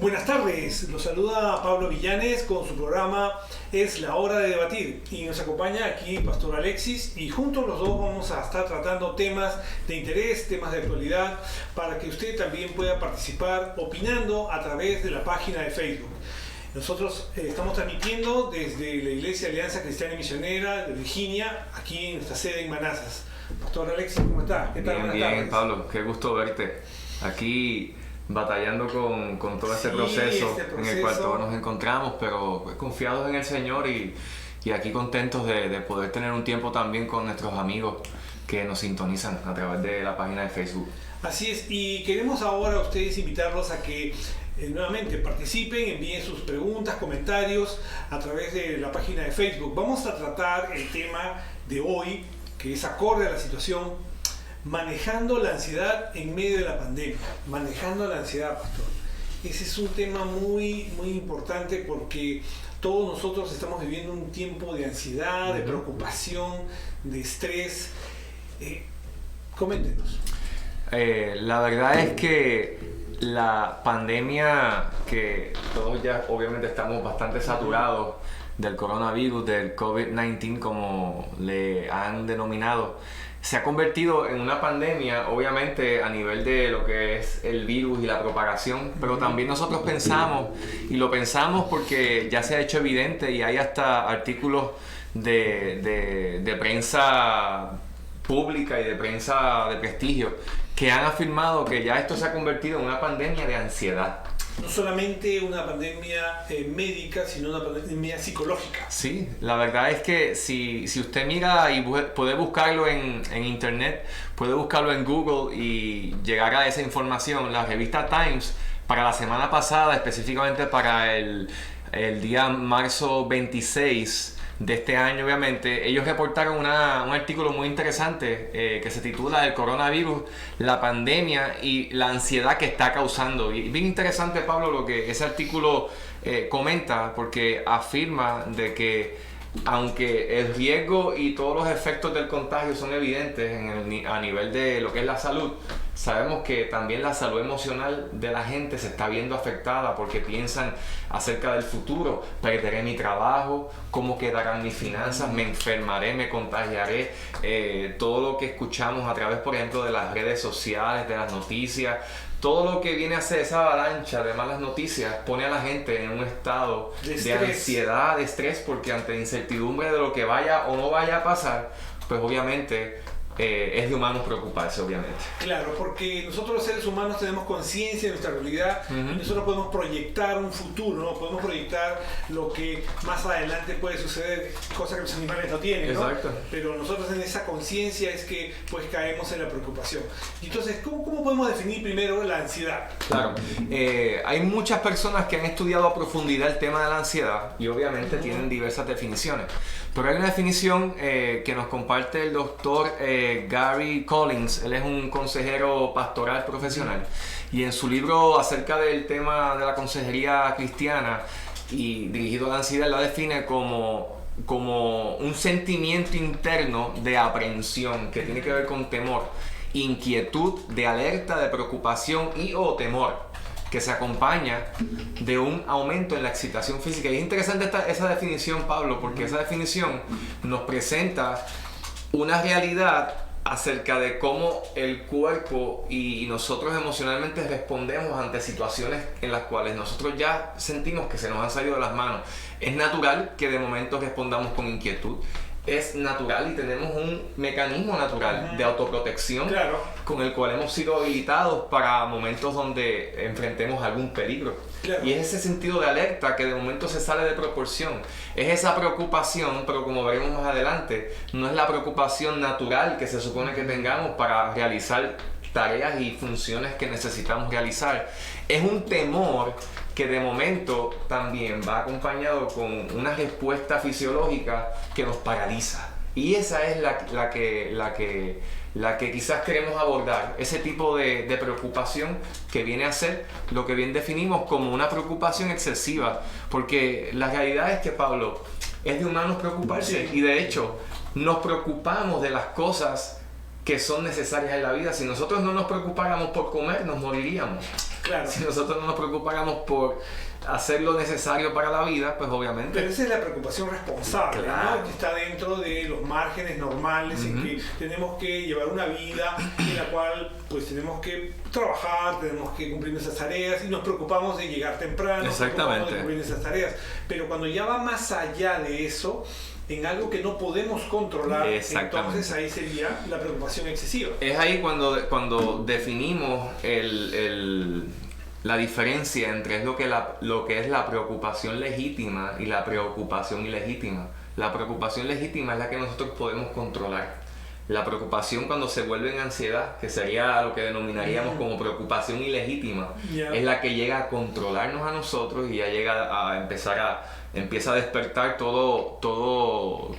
Buenas tardes, los saluda Pablo Villanes con su programa Es la Hora de Debatir y nos acompaña aquí Pastor Alexis y juntos los dos vamos a estar tratando temas de interés, temas de actualidad para que usted también pueda participar opinando a través de la página de Facebook. Nosotros estamos transmitiendo desde la Iglesia Alianza Cristiana y Misionera de Virginia, aquí en nuestra sede en Manassas. Pastor Alexis, ¿cómo está? ¿Qué tal? Bien, Pablo, qué gusto verte. Aquí batallando con todo este proceso en el cual todos nos encontramos, pero confiados en el Señor y aquí contentos de poder tener un tiempo también con nuestros amigos que nos sintonizan a través de la página de Facebook. Así es, y queremos ahora a ustedes invitarlos a que nuevamente participen, envíen sus preguntas, comentarios a través de la página de Facebook. Vamos a tratar el tema de hoy, que es acorde a la situación, manejando la ansiedad en medio de la pandemia. Manejando la ansiedad, pastor. Ese es un tema muy importante porque todos nosotros estamos viviendo un tiempo de ansiedad, de preocupación, de estrés. Coméntenos. La verdad es que la pandemia, que todos ya obviamente estamos bastante saturados del coronavirus, del COVID-19 como le han denominado, se ha convertido en una pandemia, obviamente a nivel de lo que es el virus y la propagación, pero también nosotros pensamos, y lo pensamos porque ya se ha hecho evidente y hay hasta artículos de prensa pública y de prensa de prestigio que han afirmado que ya esto se ha convertido en una pandemia de ansiedad. No solamente una pandemia médica, sino una pandemia psicológica. Sí, la verdad es que si usted mira y puede buscarlo en internet, puede buscarlo en Google y llegar a esa información, la revista Times, para la semana pasada, específicamente para el día marzo 26 de este año, obviamente, ellos reportaron un artículo muy interesante que se titula El coronavirus, la pandemia y la ansiedad que está causando. Y bien interesante, Pablo, lo que ese artículo comenta, porque afirma de que aunque el riesgo y todos los efectos del contagio son evidentes a nivel de lo que es la salud, sabemos que también la salud emocional de la gente se está viendo afectada porque piensan acerca del futuro. Perderé mi trabajo, cómo quedarán mis finanzas, me enfermaré, me contagiaré. Todo lo que escuchamos a través, por ejemplo, de las redes sociales, de las noticias, todo lo que viene a ser esa avalancha de malas noticias pone a la gente en un estado de ansiedad, de estrés, porque ante incertidumbre de lo que vaya o no vaya a pasar, pues obviamente es de humanos preocuparse, obviamente. Claro, porque nosotros los seres humanos tenemos conciencia de nuestra realidad y nosotros podemos proyectar un futuro, ¿no? Podemos proyectar lo que más adelante puede suceder, cosa que los animales no tienen, ¿no? Exacto. Pero nosotros en esa conciencia es que pues caemos en la preocupación. Y entonces, ¿cómo podemos definir primero la ansiedad? Claro, hay muchas personas que han estudiado a profundidad el tema de la ansiedad y obviamente tienen diversas definiciones. Pero hay una definición que nos comparte el doctor Gary Collins. Él es un consejero pastoral profesional y en su libro acerca del tema de la consejería cristiana y dirigido a la ansiedad, la define como un sentimiento interno de aprehensión que tiene que ver con temor, inquietud, de alerta, de preocupación y o temor, que se acompaña de un aumento en la excitación física. Y es interesante esa definición, Pablo, porque esa definición nos presenta una realidad acerca de cómo el cuerpo y nosotros emocionalmente respondemos ante situaciones en las cuales nosotros ya sentimos que se nos han salido de las manos. Es natural que de momento respondamos con inquietud. Es natural y tenemos un mecanismo natural de autoprotección, claro, con el cual hemos sido habilitados para momentos donde enfrentemos algún peligro. Claro. Y es ese sentido de alerta que de momento se sale de proporción. Es esa preocupación, pero como veremos más adelante, no es la preocupación natural que se supone que tengamos para realizar tareas y funciones que necesitamos realizar. Es un temor que de momento también va acompañado con una respuesta fisiológica que nos paraliza. Y esa es la que quizás queremos abordar, ese tipo de preocupación que viene a ser lo que bien definimos como una preocupación excesiva, porque la realidad es que, Pablo, es de humanos preocuparse, y de hecho nos preocupamos de las cosas que son necesarias en la vida. Si nosotros no nos preocupáramos por comer, nos moriríamos. Claro. Si nosotros no nos preocupáramos por hacer lo necesario para la vida, pues obviamente... Pero esa es la preocupación responsable, Claro. ¿no? Que está dentro de los márgenes normales en que tenemos que llevar una vida en la cual pues tenemos que trabajar, tenemos que cumplir nuestras tareas y nos preocupamos de llegar temprano, nos preocupamos de cumplir esas tareas. Pero cuando ya va más allá de eso, en algo que no podemos controlar, entonces ahí sería la preocupación excesiva. Es ahí cuando definimos la diferencia entre lo que es la preocupación legítima y la preocupación ilegítima. La preocupación legítima es la que nosotros podemos controlar. La preocupación cuando se vuelve en ansiedad, que sería lo que denominaríamos como preocupación ilegítima, es la que llega a controlarnos a nosotros y ya llega a empieza a despertar todo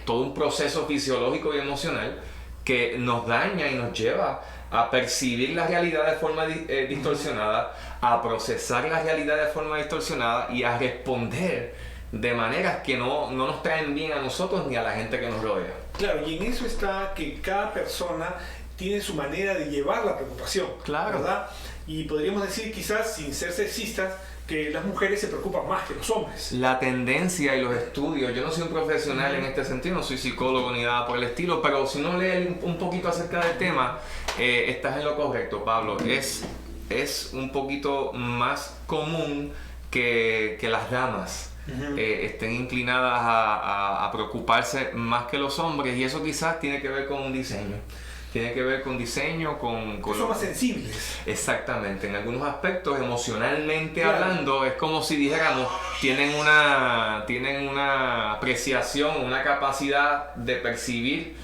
un proceso fisiológico y emocional que nos daña y nos lleva a percibir la realidad de forma distorsionada, a procesar la realidad de forma distorsionada y a responder de maneras que no nos traen bien a nosotros ni a la gente que nos rodea. Claro, y en eso está que cada persona tiene su manera de llevar la preocupación, claro, ¿verdad? Y podríamos decir, quizás sin ser sexistas, que las mujeres se preocupan más que los hombres. La tendencia y los estudios, yo no soy un profesional en este sentido, no soy psicólogo ni nada por el estilo, pero si no lees un poquito acerca del tema, estás en lo correcto, Pablo. Es un poquito más común que las damas estén inclinadas a preocuparse más que los hombres, y eso quizás tiene que ver con un diseño. Tiene que ver con diseño, con son más sensibles. Exactamente, en algunos aspectos, emocionalmente hablando, es como si dijéramos, tienen una apreciación, una capacidad de percibir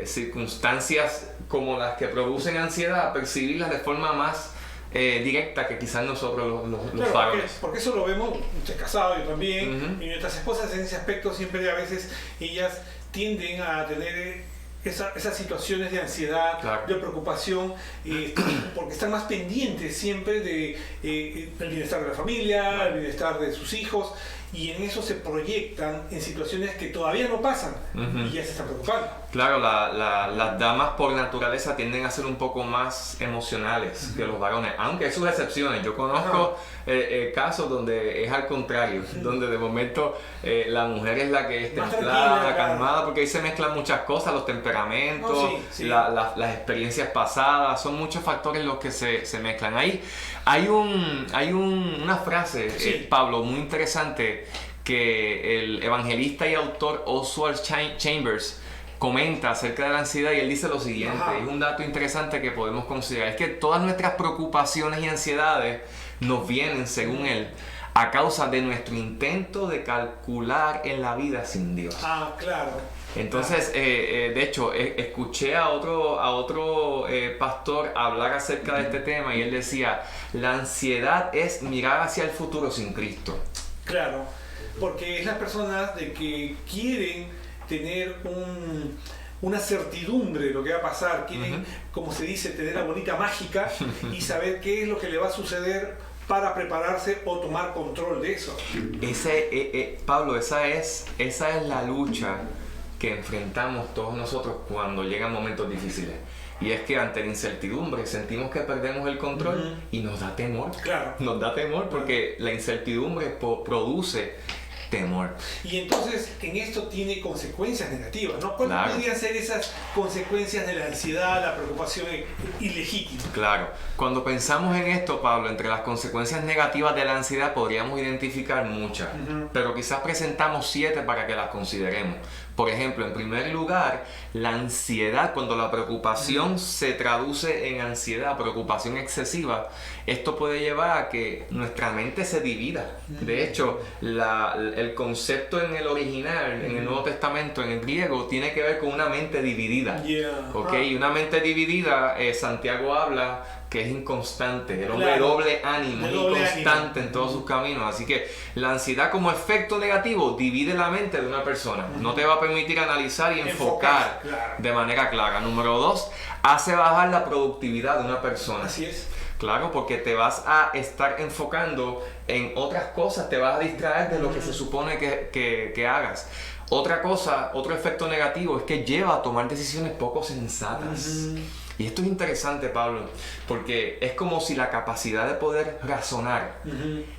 circunstancias como las que producen ansiedad, percibirlas de forma más directa que quizás nosotros los varones. Porque eso lo vemos, usted es casado, yo también, y nuestras esposas en ese aspecto siempre a veces ellas tienden a tener esas situaciones de ansiedad, de preocupación, porque están más pendientes siempre del bienestar de la familia, el bienestar de sus hijos, y en eso se proyectan en situaciones que todavía no pasan y ya se están preocupando. Claro, las damas por naturaleza tienden a ser un poco más emocionales que los varones, aunque hay sus excepciones. Yo conozco casos donde es al contrario, donde de momento la mujer es la que es templada, calmada, porque ahí se mezclan muchas cosas, los temperamentos, las experiencias pasadas, son muchos factores los que se mezclan. Ahí hay una frase, Pablo, muy interesante, que el evangelista y autor Oswald Chambers comenta acerca de la ansiedad, y él dice lo siguiente, es un dato interesante que podemos considerar, es que todas nuestras preocupaciones y ansiedades nos vienen, según él, a causa de nuestro intento de calcular en la vida sin Dios. Claro. Entonces, de hecho, escuché a otro pastor hablar acerca de este tema, y él decía, la ansiedad es mirar hacia el futuro sin Cristo. Claro, porque es las personas de que quieren tener una certidumbre de lo que va a pasar, quieren, como se dice, tener la bolita mágica y saber qué es lo que le va a suceder para prepararse o tomar control de eso. Pablo, esa es la lucha que enfrentamos todos nosotros cuando llegan momentos difíciles. Y es que ante la incertidumbre sentimos que perdemos el control y nos da temor. Claro. Nos da temor porque la incertidumbre produce temor. Y entonces en esto tiene consecuencias negativas, ¿no? ¿Cuáles podrían ser esas consecuencias de la ansiedad, la preocupación ilegítima? Claro. Cuando pensamos en esto, Pablo, entre las consecuencias negativas de la ansiedad podríamos identificar muchas, pero quizás presentamos 7 para que las consideremos. Por ejemplo, en primer lugar, la ansiedad, cuando la preocupación se traduce en ansiedad, preocupación excesiva, esto puede llevar a que nuestra mente se divida. De hecho, el concepto en el original, en el Nuevo Testamento, en el griego, tiene que ver con una mente dividida. Y una mente dividida, Santiago habla que es inconstante, el hombre de doble ánimo, inconstante en todos sus caminos. Así que la ansiedad como efecto negativo divide la mente de una persona. No te va a permitir analizar y enfocar de manera clara. Número 2, hace bajar la productividad de una persona. Así es. Claro, porque te vas a estar enfocando en otras cosas, te vas a distraer de lo que se supone que hagas. Otra cosa, otro efecto negativo es que lleva a tomar decisiones poco sensatas. Y esto es interesante, Pablo, porque es como si la capacidad de poder razonar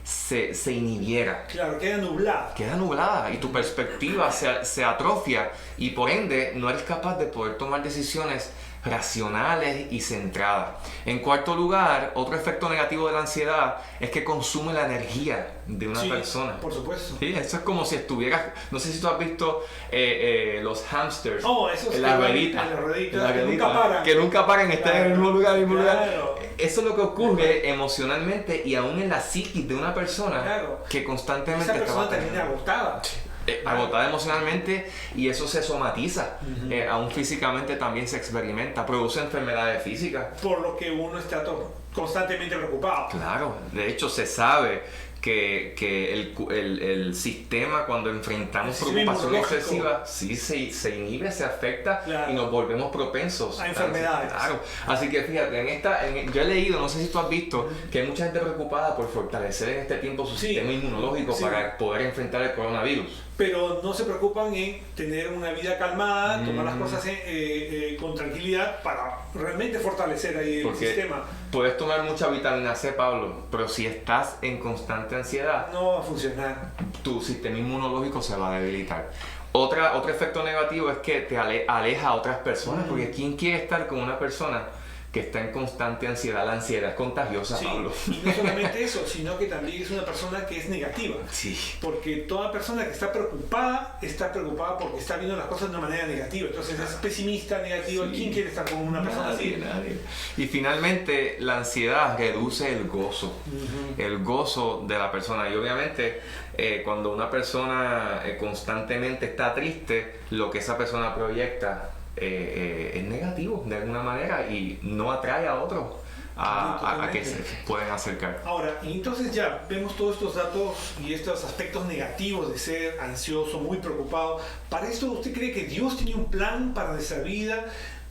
se inhibiera. Claro, queda nublada. Queda nublada y tu perspectiva se atrofia y por ende no eres capaz de poder tomar decisiones racionales y centradas. En cuarto lugar, otro efecto negativo de la ansiedad es que consume la energía de una persona. Por supuesto. Sí, eso es como si estuvieras, no sé si tú has visto los hamsters Esos en la ruedita, que nunca paran, están en el mismo lugar, Eso es lo que ocurre emocionalmente y aún en la psiquis de una persona que constantemente esa persona termina agotada. Agotada emocionalmente y eso se somatiza, aún físicamente también se experimenta, produce enfermedades físicas. Por lo que uno está constantemente preocupado. Claro, de hecho se sabe que el sistema cuando enfrentamos preocupación excesiva se inhibe, se afecta y nos volvemos propensos a enfermedades. Claro, así que fíjate, yo he leído, no sé si tú has visto, que hay mucha gente preocupada por fortalecer en este tiempo su sistema inmunológico para poder enfrentar el coronavirus. Pero no se preocupan en tener una vida calmada, tomar las cosas con tranquilidad para realmente fortalecer ahí el sistema. Puedes tomar mucha vitamina C, Pablo, pero si estás en constante ansiedad, no va a funcionar. Tu sistema inmunológico se va a debilitar. Otro efecto negativo es que te aleja a otras personas, porque ¿quién quiere estar con una persona que está en constante ansiedad? La ansiedad es contagiosa, Pablo. Y no solamente eso, sino que también es una persona que es negativa. Sí. Porque toda persona que está preocupada porque está viendo las cosas de una manera negativa. Entonces es pesimista, negativa. Sí. ¿Quién quiere estar con una persona así? Nadie. Y finalmente, la ansiedad reduce el gozo. El gozo de la persona. Y obviamente, cuando una persona constantemente está triste, lo que esa persona proyecta es negativo de alguna manera y no atrae a otros a que se pueden acercar. Ahora, entonces ya vemos todos estos datos y estos aspectos negativos de ser ansioso, muy preocupado. ¿Para esto usted cree que Dios tiene un plan para nuestra vida?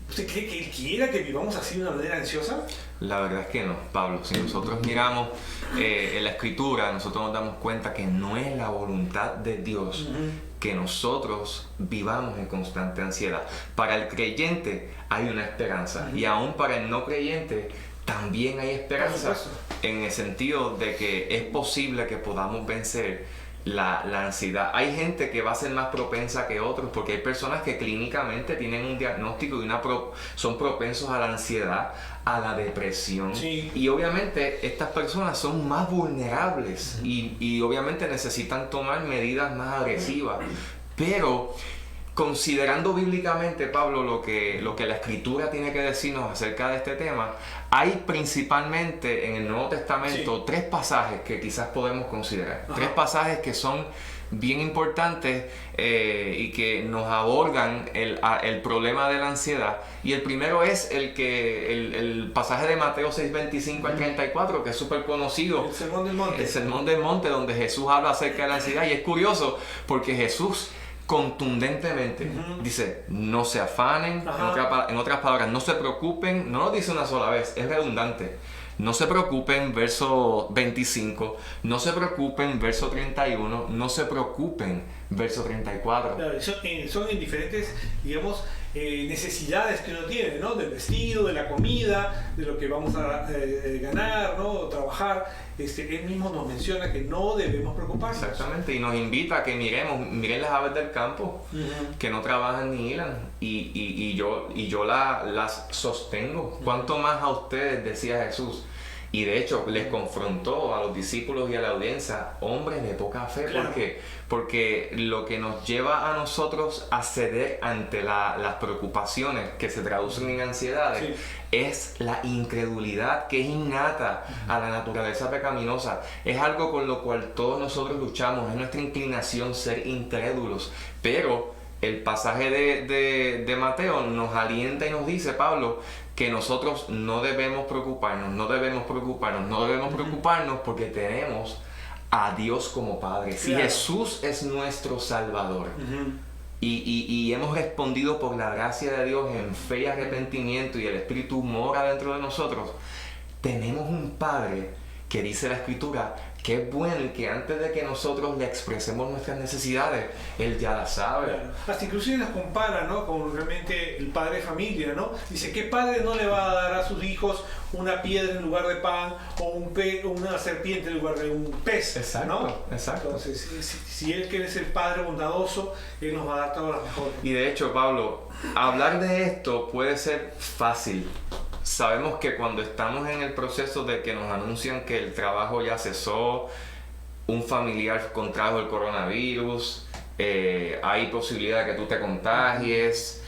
¿Usted cree que Él quiera que vivamos así de una manera ansiosa? La verdad es que no, Pablo. Si nosotros miramos en la Escritura, nosotros nos damos cuenta que no es la voluntad de Dios que nosotros vivamos en constante ansiedad. Para el creyente hay una esperanza y aún para el no creyente también hay esperanza, en el sentido de que es posible que podamos vencer la ansiedad. Hay gente que va a ser más propensa que otros, porque hay personas que clínicamente tienen un diagnóstico y son propensos a la ansiedad, a la depresión. Y obviamente estas personas son más vulnerables y obviamente necesitan tomar medidas más agresivas. Pero considerando bíblicamente, Pablo, lo que la Escritura tiene que decirnos acerca de este tema, hay principalmente en el Nuevo Testamento 3 pasajes que quizás podemos considerar. 3 pasajes que son bien importantes y que nos abordan el problema de la ansiedad. Y el primero es el pasaje de Mateo 6:25 al 34, que es súper conocido. El Sermón del Monte. El Sermón del Monte, donde Jesús habla acerca de la ansiedad. Y es curioso porque Jesús contundentemente dice: no se afanen, en otras palabras, no se preocupen. No lo dice una sola vez, es redundante. No se preocupen, verso 25, no se preocupen, verso 31, no se preocupen, verso 34. Claro, son en diferentes, digamos, necesidades que uno tiene, ¿no? Del vestido, de la comida, de lo que vamos a ganar, ¿no? Trabajar. Él mismo nos menciona que no debemos preocuparnos. Exactamente, y nos invita a que miren las aves del campo, que no trabajan ni hilan, y yo las sostengo. ¿Cuánto más a ustedes, decía Jesús? Y de hecho les confrontó a los discípulos y a la audiencia: hombres de poca fe. Claro. ¿Por qué? Porque lo que nos lleva a nosotros a ceder ante las preocupaciones que se traducen en ansiedades es la incredulidad que es innata a la naturaleza pecaminosa. Es algo con lo cual todos nosotros luchamos, es nuestra inclinación ser incrédulos. Pero el pasaje de Mateo nos alienta y nos dice, Pablo, que nosotros no debemos preocuparnos porque tenemos a Dios como Padre. Si Jesús es nuestro Salvador y hemos respondido por la gracia de Dios en fe y arrepentimiento y el Espíritu mora dentro de nosotros, tenemos un Padre que dice la Escritura qué bueno y que antes de que nosotros le expresemos nuestras necesidades, Él ya las sabe. Claro. Hasta inclusive las compara, ¿no?, con realmente el padre de familia, ¿no? Dice, ¿qué padre no le va a dar a sus hijos una piedra en lugar de pan o una serpiente en lugar de un pez? Exacto, ¿no? exacto. Entonces, si Él quiere ser Padre bondadoso, Él nos va a dar todas las mejores. Y de hecho, Pablo, hablar de esto puede ser fácil. Sabemos que cuando estamos en el proceso de que nos anuncian que el trabajo ya cesó, un familiar contrajo el coronavirus, hay posibilidad de que tú te contagies,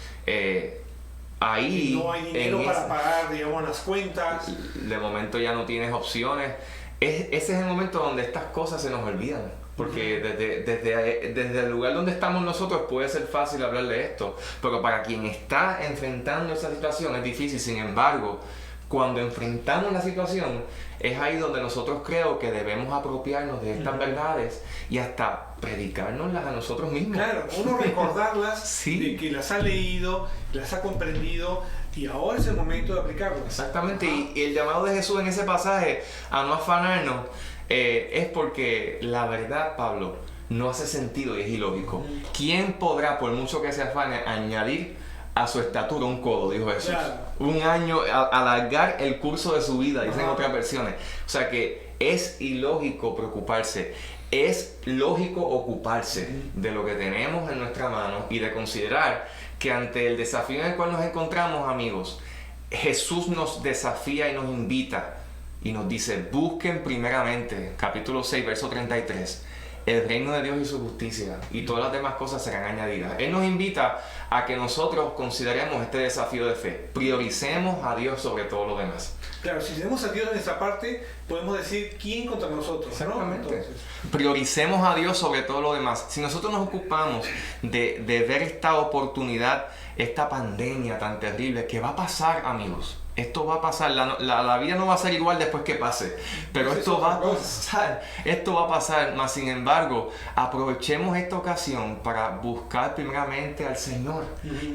ahí... Y no hay dinero para pagar, digamos, las cuentas. De momento ya no tienes opciones. Ese es el momento donde estas cosas se nos olvidan. Porque desde el lugar donde estamos nosotros puede ser fácil hablar de esto, pero para quien está enfrentando esa situación es difícil. Sin embargo, cuando enfrentamos la situación, es ahí donde nosotros creo que debemos apropiarnos de estas verdades y hasta predicárnoslas a nosotros mismos. Claro, uno recordarlas Sí. de que las ha leído, las ha comprendido y ahora es el momento de aplicarlas. Exactamente, y el llamado de Jesús en ese pasaje a no afanarnos es porque la verdad, Pablo, no hace sentido y es ilógico. ¿Quién podrá, por mucho que se afane, añadir a su estatura un codo? Dijo Jesús. Claro. Un año, alargar el curso de su vida, dicen otras versiones. O sea que es ilógico preocuparse. Es lógico ocuparse de lo que tenemos en nuestra mano y de considerar que ante el desafío en el cual nos encontramos, amigos, Jesús nos desafía y nos invita y nos dice: busquen primeramente, capítulo 6, verso 33, el reino de Dios y su justicia, y todas las demás cosas serán añadidas. Él nos invita a que nosotros consideremos este desafío de fe, prioricemos a Dios sobre todo lo demás. Claro, si tenemos a Dios en esta parte, podemos decir quién contra nosotros, Exactamente. ¿no? Entonces, Prioricemos a Dios sobre todo lo demás. Si nosotros nos ocupamos de ver esta oportunidad, esta pandemia tan terrible, que va a pasar, amigos. Esto va a pasar, la vida no va a ser igual después que pase, pero esto va a pasar, más sin embargo, aprovechemos esta ocasión para buscar primeramente al Señor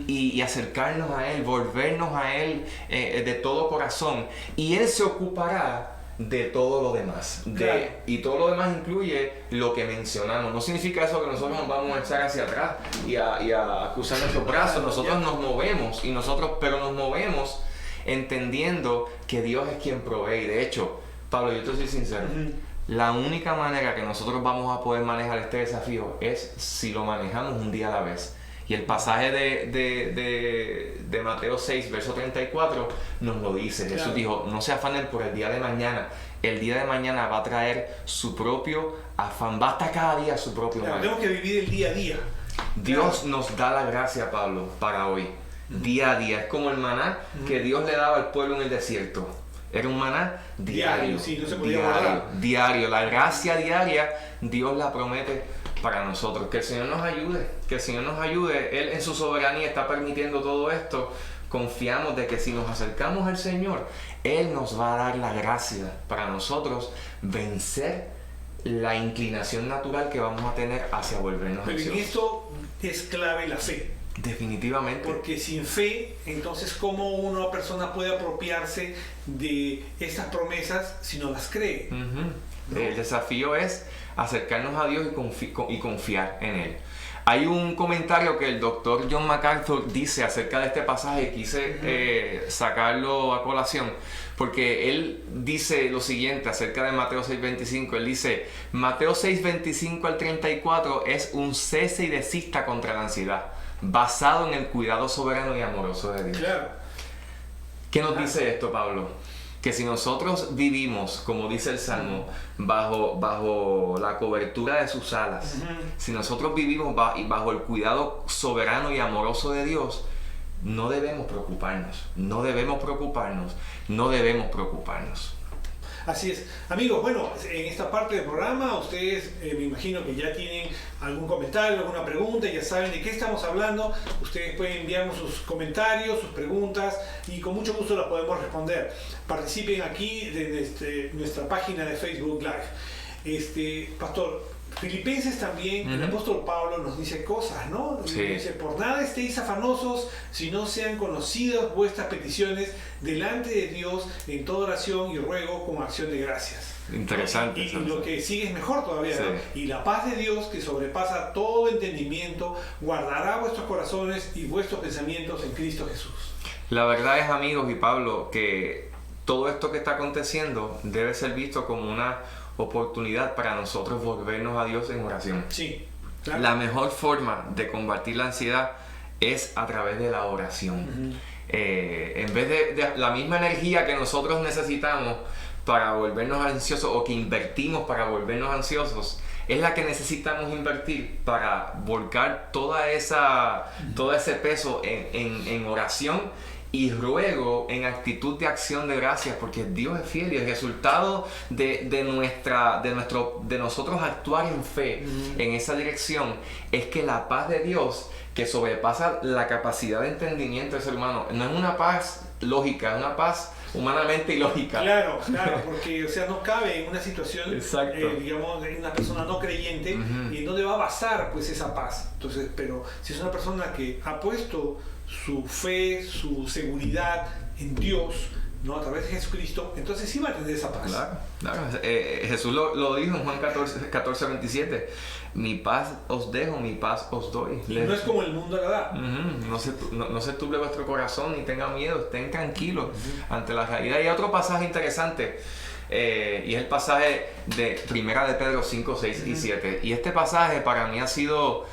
y acercarnos a Él, volvernos a Él de todo corazón, y Él se ocupará de todo lo demás. Claro. Y todo lo demás incluye lo que mencionamos. No significa eso que nosotros nos vamos a echar hacia atrás y a cruzar nuestros brazos. Nosotros nos movemos, pero nos movemos entendiendo que Dios es quien provee. Y de hecho, Pablo, yo te soy sincero, la única manera que nosotros vamos a poder manejar este desafío es si lo manejamos un día a la vez. Y el pasaje de Mateo 6, verso 34 nos lo dice. Claro. Jesús dijo: no se afanen por el día de mañana. El día de mañana va a traer su propio afán. Basta cada día su propio claro, mal. tenemos que vivir el día a día. Dios nos da la gracia, Pablo, para hoy. Día a día. Es como el maná que Dios le daba al pueblo en el desierto. Era un maná diario. Sí, no se podía guardar. Diario. La gracia diaria, Dios la promete para nosotros. Que el Señor nos ayude. Que el Señor nos ayude. Él en su soberanía está permitiendo todo esto. Confiamos de que si nos acercamos al Señor, Él nos va a dar la gracia para nosotros vencer la inclinación natural que vamos a tener hacia volvernos Pero en ansiosos. esto es clave la fe. Definitivamente. Porque sin fe, entonces, ¿cómo una persona puede apropiarse de estas promesas si no las cree? ¿No? El desafío es acercarnos a Dios y confiar en Él. Hay un comentario que el doctor John MacArthur dice acerca de este pasaje, quise sacarlo a colación, porque él dice lo siguiente acerca de Mateo 6:25. Él dice: Mateo 6:25 al 34 es un cese y desista contra la ansiedad, basado en el cuidado soberano y amoroso de Dios. Claro. ¿Qué nos dice esto, Pablo? Que si nosotros vivimos, como dice el Salmo, bajo la cobertura de sus alas, si nosotros vivimos bajo el cuidado soberano y amoroso de Dios, no debemos preocuparnos. Así es. Amigos, bueno, en esta parte del programa ustedes me imagino que ya tienen algún comentario, alguna pregunta, ya saben de qué estamos hablando. Ustedes pueden enviarnos sus comentarios, sus preguntas y con mucho gusto las podemos responder. Participen aquí de nuestra página de Facebook Live. Pastor, Filipenses también, el apóstol Pablo nos dice cosas, ¿no? Sí. Dice, por nada estéis afanosos, si no sean conocidas vuestras peticiones delante de Dios en toda oración y ruego con acción de gracias. Interesante. Y lo que sigue es mejor todavía, Sí. ¿no? Y la paz de Dios, que sobrepasa todo entendimiento, guardará vuestros corazones y vuestros pensamientos en Cristo Jesús. La verdad es, amigos y Pablo, que todo esto que está aconteciendo debe ser visto como una oportunidad para nosotros volvernos a Dios en oración. Sí, claro. La mejor forma de combatir la ansiedad es a través de la oración. En vez de la misma energía que nosotros necesitamos para volvernos ansiosos, o que invertimos para volvernos ansiosos, es la que necesitamos invertir para volcar todo ese peso en oración y ruego, en actitud de acción de gracias, porque Dios es fiel y el resultado de nosotros actuar en fe en esa dirección es que la paz de Dios, que sobrepasa la capacidad de entendimiento del ser humano, no es una paz lógica, es una paz humanamente ilógica. Claro, porque no cabe en una situación, digamos, de una persona no creyente, y en dónde va a basar pues esa paz. Entonces, pero si es una persona que ha puesto su fe, su seguridad en Dios, ¿no? A través de Jesucristo, entonces sí va a tener esa paz. Claro. Jesús lo dijo en Juan 14:27. Mi paz os dejo, mi paz os doy. No es como el mundo la da. No se turbe vuestro corazón ni tengan miedo, estén tranquilos ante la realidad. Y hay otro pasaje interesante, y es el pasaje de Primera de Pedro 5, 6 y 7. Y este pasaje para mí ha sido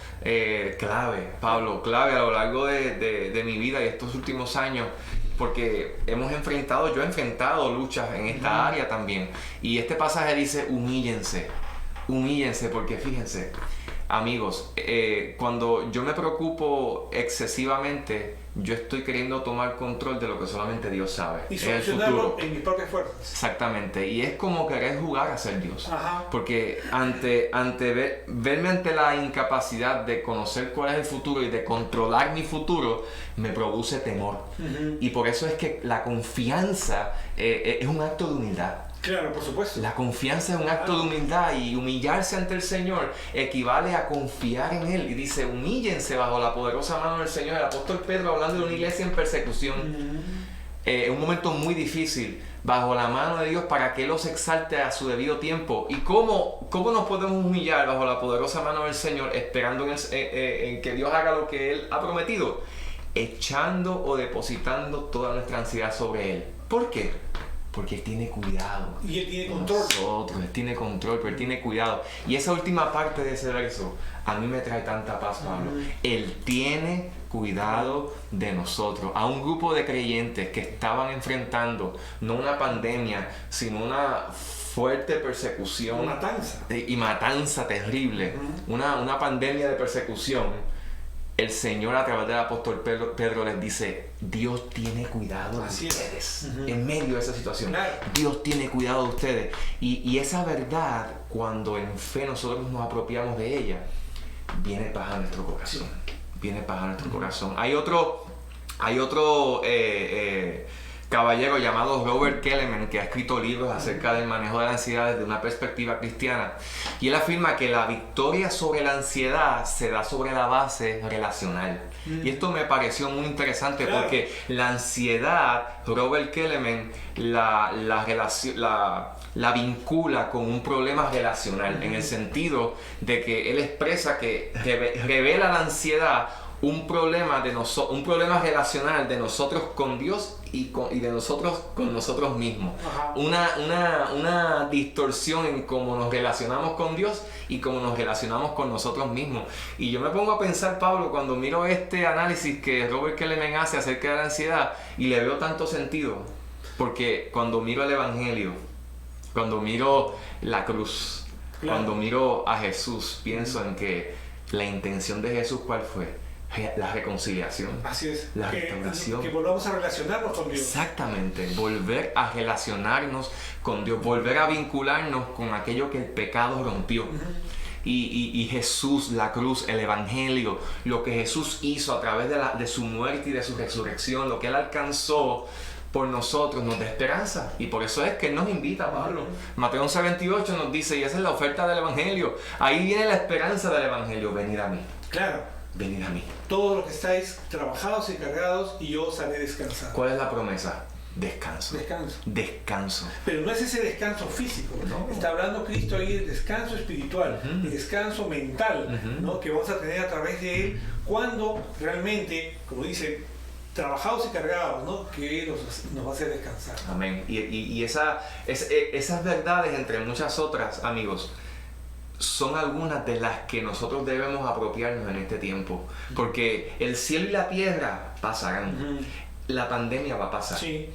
clave, Pablo, clave a lo largo de mi vida y estos últimos años, porque yo he enfrentado luchas en esta área también. Y este pasaje dice, humíllense, porque fíjense, amigos, cuando yo me preocupo excesivamente, yo estoy queriendo tomar control de lo que solamente Dios sabe. Y solucionarlo en mis propias fuerzas. Exactamente, y es como querer jugar a ser Dios. Ajá. Porque verme ante la incapacidad de conocer cuál es el futuro y de controlar mi futuro, me produce temor. Y por eso es que la confianza es un acto de humildad. Claro, por supuesto. La confianza es un acto de humildad, y humillarse ante el Señor equivale a confiar en Él. Y dice, humíllense bajo la poderosa mano del Señor. El apóstol Pedro hablando de una iglesia en persecución, un momento muy difícil, bajo la mano de Dios para que Él los exalte a su debido tiempo. ¿Y cómo nos podemos humillar bajo la poderosa mano del Señor, esperando en que Dios haga lo que Él ha prometido? Echando o depositando toda nuestra ansiedad sobre Él. ¿Por qué? Porque Él tiene cuidado. Y Él tiene control. Él tiene control, pero Él tiene cuidado. Y esa última parte de ese verso a mí me trae tanta paz, Pablo. Él tiene cuidado de nosotros. A un grupo de creyentes que estaban enfrentando no una pandemia, sino una fuerte persecución. Matanza. Y matanza terrible. Una pandemia de persecución. El Señor, a través del apóstol Pedro les dice, Dios tiene cuidado de ustedes. En medio de esa situación, claro. Dios tiene cuidado de ustedes. Y esa verdad, cuando en fe nosotros nos apropiamos de ella, viene paz a nuestro corazón. Viene paz a nuestro corazón. Hay otro caballero llamado Robert Kellerman, que ha escrito libros acerca del manejo de la ansiedad desde una perspectiva cristiana, y él afirma que la victoria sobre la ansiedad se da sobre la base relacional. Y esto me pareció muy interesante, claro, porque la ansiedad, Robert Kellerman la vincula con un problema relacional, en el sentido de que él expresa que revela la ansiedad un problema relacional de nosotros con Dios y de nosotros con nosotros mismos. Una distorsión en cómo nos relacionamos con Dios y cómo nos relacionamos con nosotros mismos. Y yo me pongo a pensar, Pablo, cuando miro este análisis que Robert Kellerman hace acerca de la ansiedad, y le veo tanto sentido, porque cuando miro el Evangelio, cuando miro la cruz, claro, cuando miro a Jesús, pienso en que la intención de Jesús, ¿cuál fue? La reconciliación. Así es. La restauración. Que volvamos a relacionarnos con Dios. Exactamente. Volver a relacionarnos con Dios. Volver a vincularnos con aquello que el pecado rompió. Y Jesús, la cruz, el Evangelio, lo que Jesús hizo a través de su muerte y de su resurrección, lo que Él alcanzó por nosotros, nos da esperanza. Y por eso es que Él nos invita, Pablo. Mateo 11:28 nos dice, y esa es la oferta del Evangelio. Ahí viene la esperanza del Evangelio. Venid a mí. Claro. Venid a mí. Todos los que estáis trabajados y cargados, y yo os haré descansar. ¿Cuál es la promesa? Descanso. Descanso. Descanso. Pero no es ese descanso físico. No. Está hablando Cristo ahí de descanso espiritual, de descanso mental, ¿no? Que vamos a tener a través de Él cuando realmente, como dice, trabajados y cargados, ¿no? Que Él nos va a hacer descansar. Amén. Y esas verdades, entre muchas otras, amigos, son algunas de las que nosotros debemos apropiarnos en este tiempo. Porque el cielo y la tierra pasarán. La pandemia va a pasar. Sí.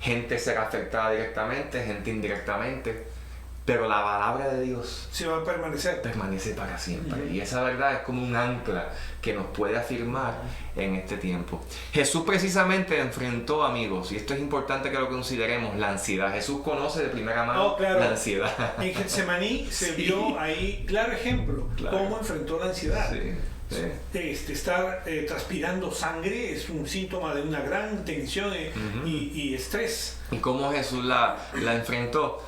Gente será afectada directamente, gente indirectamente, pero la palabra de Dios se va a permanecer. Permanece para siempre. Y esa verdad es como un ancla que nos puede afirmar en este tiempo. Jesús precisamente enfrentó, amigos, y esto es importante que lo consideremos, la ansiedad. Jesús conoce de primera mano la ansiedad. En Getsemaní se vio ahí claro ejemplo cómo enfrentó la ansiedad. Sí. Estar transpirando sangre es un síntoma de una gran tensión y estrés. ¿Y cómo Jesús la enfrentó?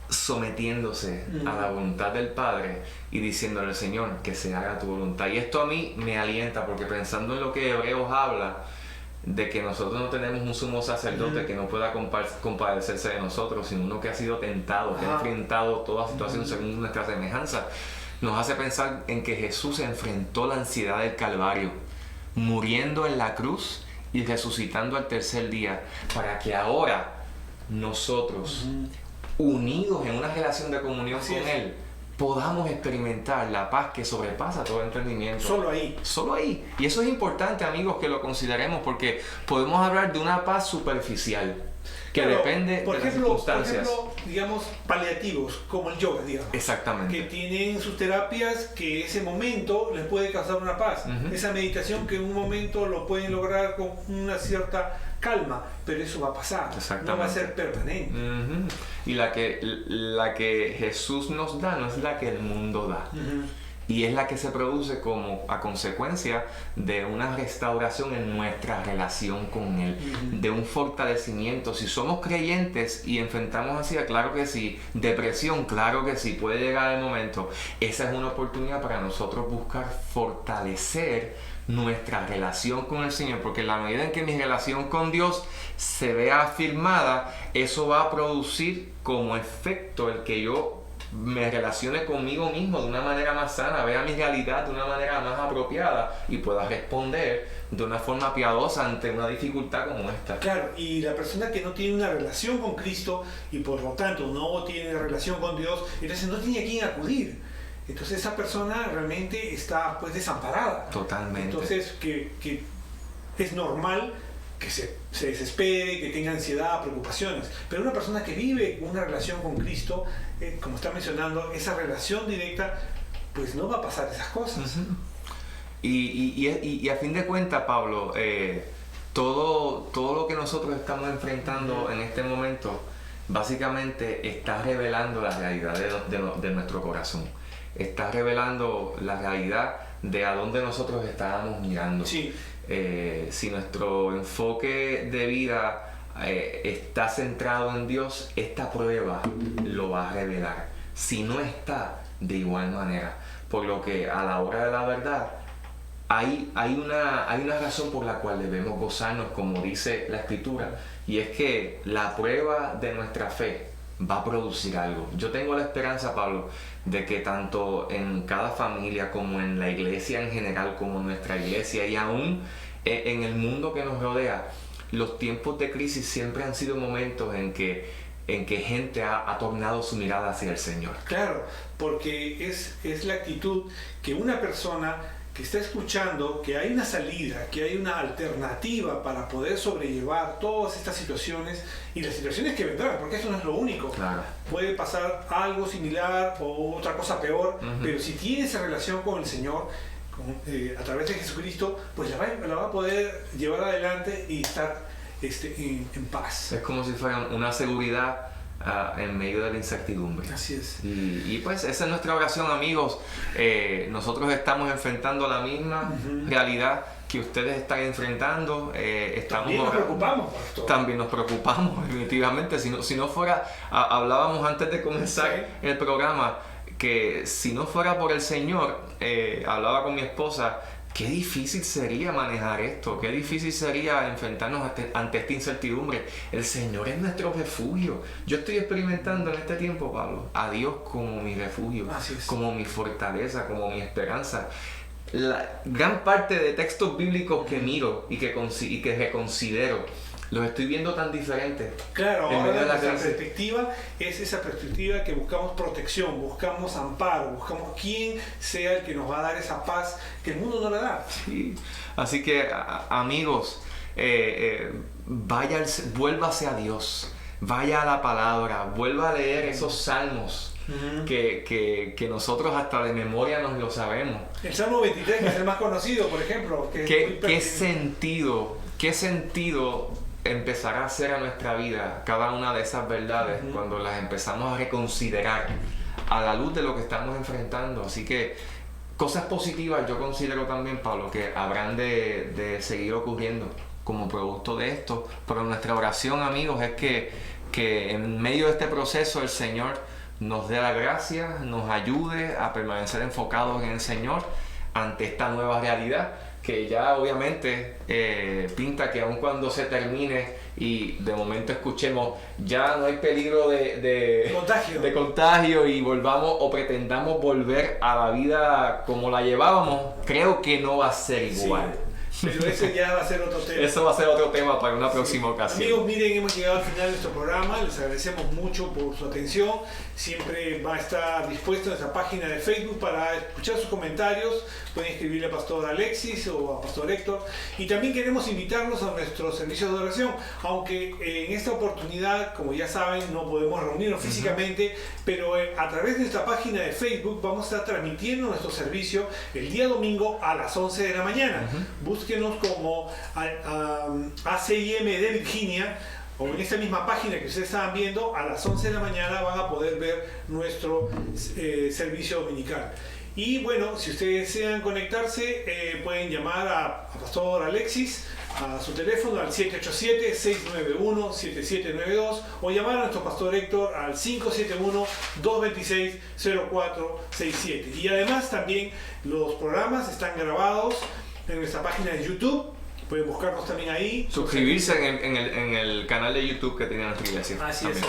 Sometiéndose a la voluntad del Padre y diciéndole al Señor que se haga tu voluntad. Y esto a mí me alienta, porque pensando en lo que Hebreos habla, de que nosotros no tenemos un sumo sacerdote que no pueda compadecerse de nosotros, sino uno que ha sido tentado, que ha enfrentado toda situación según nuestra semejanza, nos hace pensar en que Jesús enfrentó la ansiedad del Calvario, muriendo en la cruz y resucitando al tercer día, para que ahora nosotros, unidos en una relación de comunión con Él, podamos experimentar la paz que sobrepasa todo entendimiento. Solo ahí. Solo ahí. Y eso es importante, amigos, que lo consideremos, porque podemos hablar de una paz superficial que depende de las circunstancias. Por ejemplo, digamos, paliativos, como el yoga, digamos. Exactamente. Que tienen sus terapias que ese momento les puede causar una paz. Esa meditación que en un momento lo pueden lograr con una cierta calma, pero eso va a pasar. No va a ser permanente. Y la que Jesús nos da no es la que el mundo da. Y es la que se produce como a consecuencia de una restauración en nuestra relación con Él, de un fortalecimiento. Si somos creyentes y enfrentamos ansiedad, claro que sí. Depresión, claro que sí, puede llegar el momento. Esa es una oportunidad para nosotros buscar fortalecer nuestra relación con el Señor, porque en la medida en que mi relación con Dios se vea afirmada, eso va a producir como efecto el que yo me relacione conmigo mismo de una manera más sana, vea mi realidad de una manera más apropiada y pueda responder de una forma piadosa ante una dificultad como esta. Claro, y la persona que no tiene una relación con Cristo y por lo tanto no tiene relación con Dios, entonces no tiene a quién acudir. Entonces esa persona realmente está pues desamparada. Totalmente. Entonces que es normal que se desespere, que tenga ansiedad, preocupaciones. Pero una persona que vive una relación con Cristo, como está mencionando, esa relación directa, pues no va a pasar esas cosas. Y a fin de cuentas, Pablo, todo lo que nosotros estamos enfrentando en este momento, básicamente está revelando la realidad de nuestro corazón. Está revelando la realidad de a dónde nosotros estábamos mirando. Sí. Si nuestro enfoque de vida está centrado en Dios, esta prueba lo va a revelar. Si no está, de igual manera. Por lo que a la hora de la verdad, hay una razón por la cual debemos gozarnos, como dice la Escritura, y es que la prueba de nuestra fe va a producir algo. Yo tengo la esperanza, Pablo, de que tanto en cada familia como en la iglesia en general, como en nuestra iglesia y aún en el mundo que nos rodea, los tiempos de crisis siempre han sido momentos en que gente ha tornado su mirada hacia el Señor. Claro, porque es la actitud que una persona que está escuchando que hay una salida, que hay una alternativa para poder sobrellevar todas estas situaciones y las situaciones que vendrán, porque eso no es lo único. Claro. Puede pasar algo similar o otra cosa peor, pero si tiene esa relación con el Señor, a través de Jesucristo, pues la va a poder llevar adelante y estar en paz. Es como si fuera una seguridad en medio de la incertidumbre. Así es. Y pues esa es nuestra oración, amigos. Nosotros estamos enfrentando la misma realidad que ustedes están enfrentando. También nos preocupamos, pastor. También nos preocupamos, definitivamente. Si no fuera, hablábamos antes de comenzar el programa, que si no fuera por el Señor, hablaba con mi esposa, qué difícil sería manejar esto, qué difícil sería enfrentarnos ante esta incertidumbre. El Señor es nuestro refugio. Yo estoy experimentando en este tiempo, Pablo, a Dios como mi refugio, como mi fortaleza, como mi esperanza. La gran parte de textos bíblicos que miro y que reconsidero, los estoy viendo tan diferentes. Claro, ahora nuestra perspectiva es esa perspectiva que buscamos protección, buscamos amparo, buscamos quién sea el que nos va a dar esa paz que el mundo no la da. Sí. Así que, amigos, vuélvase a Dios, vaya a la palabra, vuelva a leer esos salmos. Que nosotros hasta de memoria nos lo sabemos. El Salmo 23, que es el más conocido, por ejemplo. ¿Qué sentido empezará a hacer a nuestra vida cada una de esas verdades cuando las empezamos a reconsiderar a la luz de lo que estamos enfrentando? Así que cosas positivas yo considero también, Pablo, que habrán de seguir ocurriendo como producto de esto, pero nuestra oración, amigos, es que en medio de este proceso el Señor nos dé la gracia, nos ayude a permanecer enfocados en el Señor ante esta nueva realidad que ya obviamente pinta que aun cuando se termine y de momento escuchemos ya no hay peligro de contagio y volvamos o pretendamos volver a la vida como la llevábamos, creo que no va a ser igual. Sí. Pero ese ya va a ser otro tema. Eso va a ser otro tema para una próxima ocasión. Amigos, miren, hemos llegado al final de nuestro programa. Les agradecemos mucho por su atención. Siempre va a estar dispuesto en nuestra página de Facebook para escuchar sus comentarios. Pueden escribirle a Pastor Alexis o a Pastor Héctor. Y también queremos invitarlos a nuestros servicios de oración. Aunque en esta oportunidad, como ya saben, no podemos reunirnos físicamente, pero a través de nuestra página de Facebook vamos a estar transmitiendo nuestro servicio el día domingo a las 11 de la mañana. Búsquenos como ACIM de Virginia, o en esta misma página que ustedes estaban viendo, a las 11 de la mañana van a poder ver nuestro servicio dominical. Y bueno, si ustedes desean conectarse, pueden llamar a Pastor Alexis a su teléfono al 787-691-7792 o llamar a nuestro Pastor Héctor al 571-226-0467. Y además también los programas están grabados en nuestra página de YouTube. Pueden buscarnos también ahí. Suscribirse en el canal de YouTube que tiene nuestra iglesia. Así es.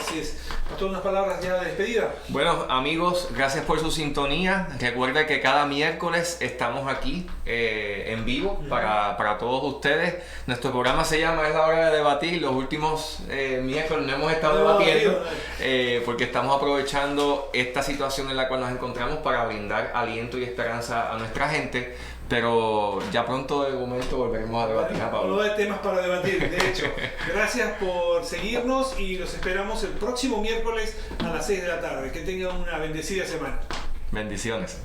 Pastor, unas palabras ya de despedida. Bueno, amigos, gracias por su sintonía. Recuerda que cada miércoles estamos aquí en vivo para todos ustedes. Nuestro programa se llama Es la hora de debatir. Los últimos miércoles no hemos estado debatiendo porque estamos aprovechando esta situación en la cual nos encontramos para brindar aliento y esperanza a nuestra gente. Pero ya pronto de momento volveremos a debatir, Pablo. No hay temas para debatir, de hecho. Gracias por seguirnos y los esperamos el próximo miércoles a las 6 de la tarde. Que tengan una bendecida semana. Bendiciones.